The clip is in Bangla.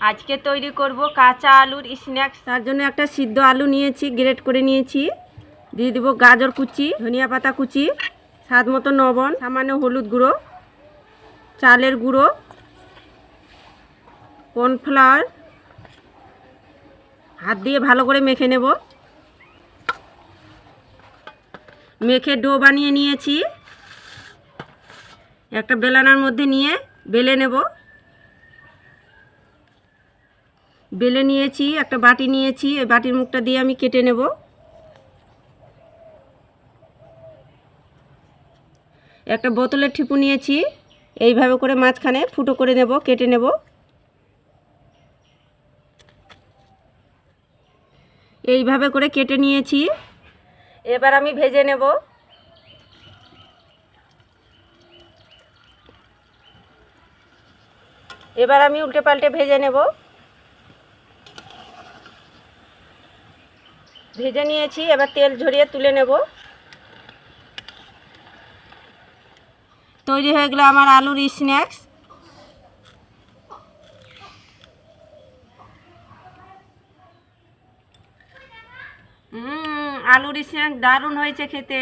আজকে তৈরি করব কাঁচা আলুর স্ন্যাক্স। তার জন্য একটা সিদ্ধ আলু নিয়েছি, গ্রেট করে নিয়েছি। দিয়ে দেবো গাজর কুচি, ধনিয়া পাতা কুচি, স্বাদ মতো লবণ, সামান্য হলুদ গুঁড়ো, চালের গুঁড়ো, কর্নফ্লাওয়ার। হাত দিয়ে ভালো করে মেখে নেব। মেখে ডো বানিয়ে নিয়েছি। একটা বেলানার মধ্যে নিয়ে বেলে নেব। বেলে নিয়েছি, একটা বাটি নিয়েছি, এই বাটির মুখটা দিয়ে আমি কেটে নেব। একটা বোতলের ঠিপু নিয়েছি, এইভাবে করে মাঝখানে ফুটো করে নেব, কেটে নেব। এইভাবে করে কেটে নিয়েছি। এবার আমি ভেজে নেব। এবার আমি উল্টে পাল্টে ভেজে নেব। ভেজে নিয়েছি, এবার তেল ঝরিয়ে তুলে নেব। তৈরি হয়ে গেল আমার আলুর স্ন্যাক্স। আলুর স্ন্যাক্স দারুণ হয়েছে খেতে।